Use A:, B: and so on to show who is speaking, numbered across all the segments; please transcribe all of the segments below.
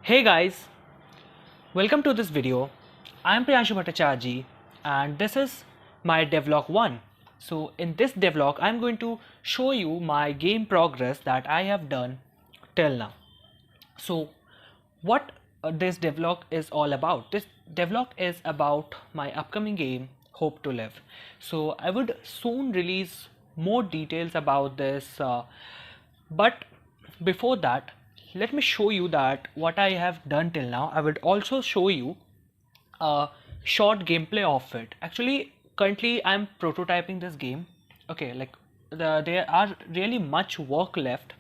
A: Hey guys, welcome to this video. I am Priyanshu Bhattacharya and this is my devlog 1. So in this devlog I am going to show you my game progress that I have done till now. So what this devlog is all about? This devlog is about my upcoming game Hope to Live. So I would soon release more details about this but before that, let me show you that what I have done till now. I would also show you a short gameplay of it. Actually, currently I'm prototyping this game. Okay, like there are really much work left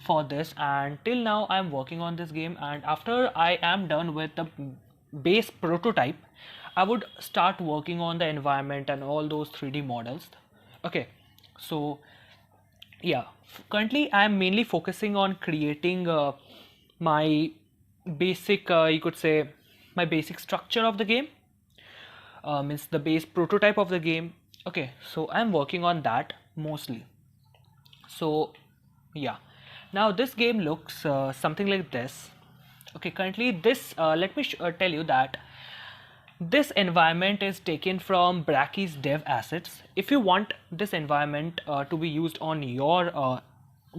A: for this, and till now I'm working on this game. And after I am done with the base prototype, I would start working on the environment and all those 3D models. Okay, so yeah, currently I am mainly focusing on creating my basic you could say my basic structure of the game, means the base prototype of the game. Okay, so I'm working on that mostly. So yeah, now this game looks something like this. Okay, currently this let me tell you that this environment is taken from Brachy's dev assets. If you want this environment to be used on your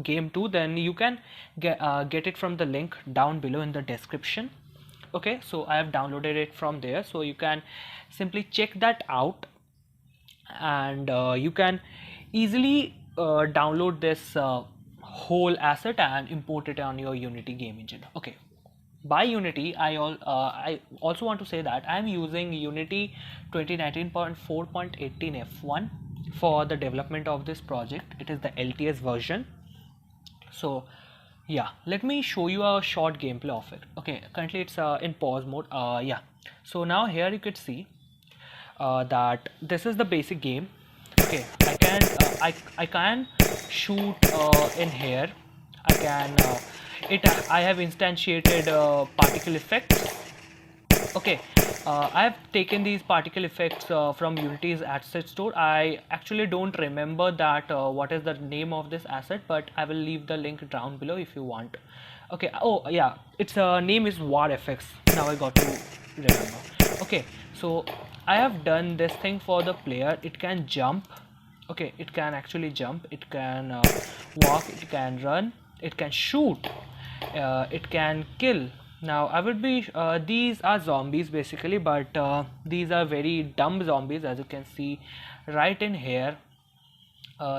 A: game too, then you can get it from the link down below in the description. Okay, so I have downloaded it from there, so you can simply check that out, and you can easily download this whole asset and import it on your Unity game engine. Okay, by Unity, I also want to say that I am using Unity 2019.4.18 F1 for the development of this project. It is the LTS version. So yeah, let me show you a short gameplay of it. Okay, currently it's in pause mode. Yeah, so now here you could see that this is the basic game. Okay, I can shoot in here. I can I have instantiated particle effects. Okay, I have taken these particle effects from Unity's asset store. I actually don't remember that what is the name of this asset, but I will leave the link down below if you want. Okay, oh yeah, its name is War Effects. Now I got to remember. Okay, so I have done this thing for the player. It can jump. Okay, it can actually jump. It can walk. It can run. It can shoot. It can kill. Now I would be these are zombies basically, but these are very dumb zombies, as you can see right in here.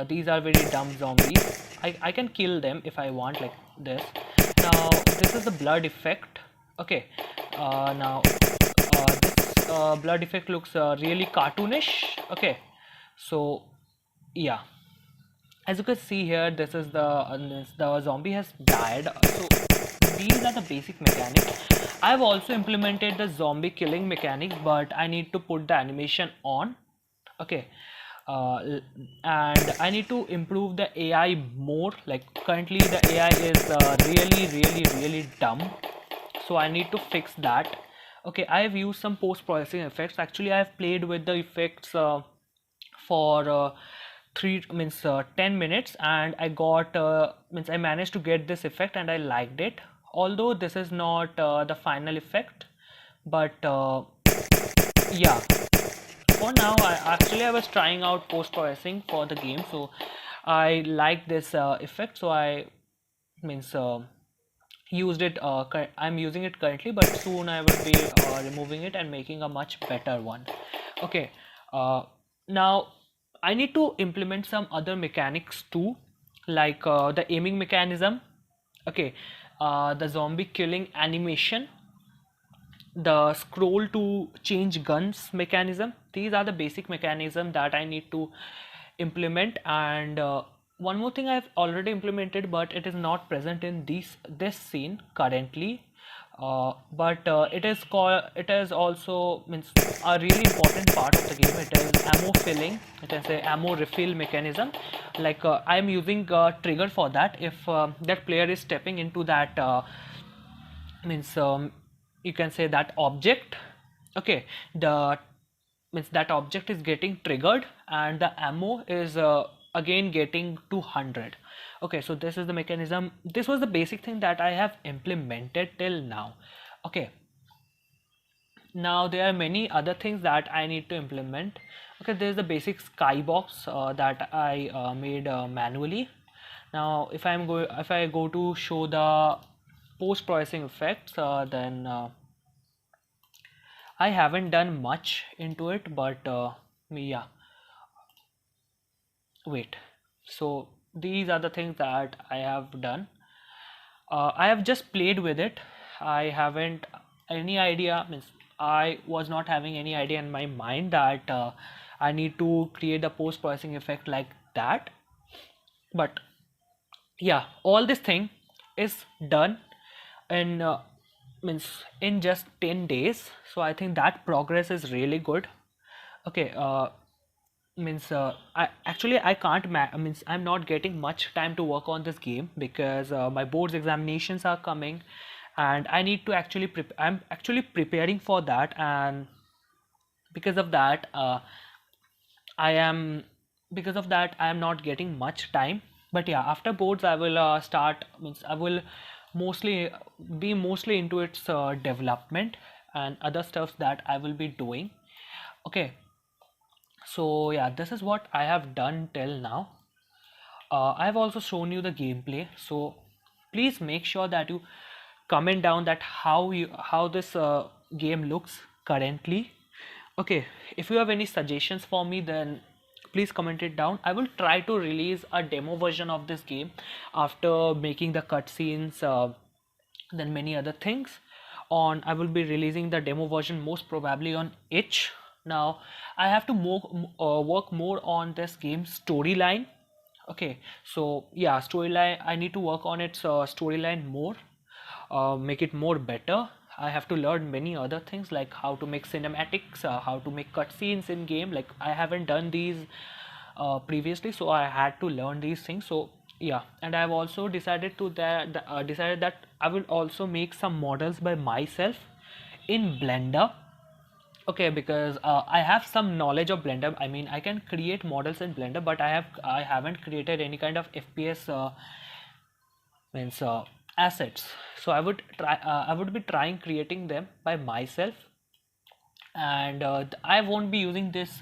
A: These are very dumb zombies. I can kill them if I want, like this. Now this is the blood effect. Okay, now this blood effect looks really cartoonish. Okay, so yeah, as you can see here, this is the zombie has died. So these are the basic mechanics. I've also implemented the zombie killing mechanics, but I need to put the animation on. Okay, and I need to improve the AI more. Like currently the AI is really dumb, so I need to fix that. Okay, I have used some post-processing effects. Actually I have played with the effects for 10 minutes, and I got I managed to get this effect and I liked it, although this is not the final effect. But yeah, for now I was trying out post processing for the game, so I like this effect, so I means used it. I'm using it currently, but soon I will be removing it and making a much better one. Okay, now I need to implement some other mechanics too, like the aiming mechanism. Okay, the zombie killing animation, the scroll to change guns mechanism. These are the basic mechanism that I need to implement. And one more thing I've already implemented, but it is not present in this scene currently. But it is also means a really important part of the game. It is ammo filling. It is a ammo refill mechanism. Like I am using a trigger for that. If that player is stepping into that means you can say that object. Okay, the means that object is getting triggered and the ammo is again getting to 100. Okay, so this is the mechanism. This was the basic thing that I have implemented till now. Okay, now there are many other things that I need to implement. Okay, there's the basic skybox that I made manually. Now if I go to show the post processing effects, then I haven't done much into it, but yeah, wait. So these are the things that I have done. I have just played with it. I haven't any idea, means I was not having any idea in my mind that I need to create a post processing effect like that. But yeah, all this thing is done in means in just 10 days. So I think that progress is really good. Okay, means I can't means I'm not getting much time to work on this game because my boards examinations are coming, and I need to actually I'm actually preparing for that, and because of that I am because of that I am not getting much time. But yeah, after boards I will start, means I will mostly be mostly into its development and other stuff that I will be doing. Okay, so yeah, this is what I have done till now. I have also shown you the gameplay, so please make sure that you comment down that how this game looks currently. Okay, if you have any suggestions for me, then please comment it down. I will try to release a demo version of this game after making the cutscenes, then many other things. On I will be releasing the demo version most probably on itch. Now I have to work more on this game storyline. Okay, so yeah, storyline, I need to work on its storyline more, make it more better. I have to learn many other things like how to make cinematics, how to make cutscenes in game. Like I haven't done these previously, so I had to learn these things. So yeah, and I've also decided to decided that I will also make some models by myself in Blender. Okay, because I have some knowledge of Blender. I mean, I can create models in Blender, but I haven't created any kind of FPS means assets. So I would be trying creating them by myself, and I won't be using this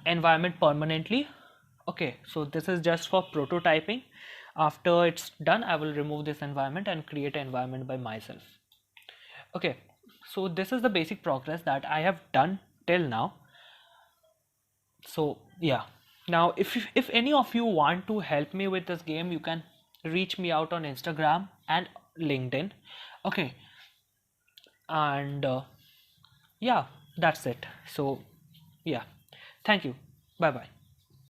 A: environment permanently. Okay, so this is just for prototyping. After it's done, I will remove this environment and create an environment by myself. Okay, so this is the basic progress that I have done till now. So yeah, now if any of you want to help me with this game, you can reach me out on Instagram and LinkedIn. Okay, and yeah, that's it. So yeah, thank you. Bye bye.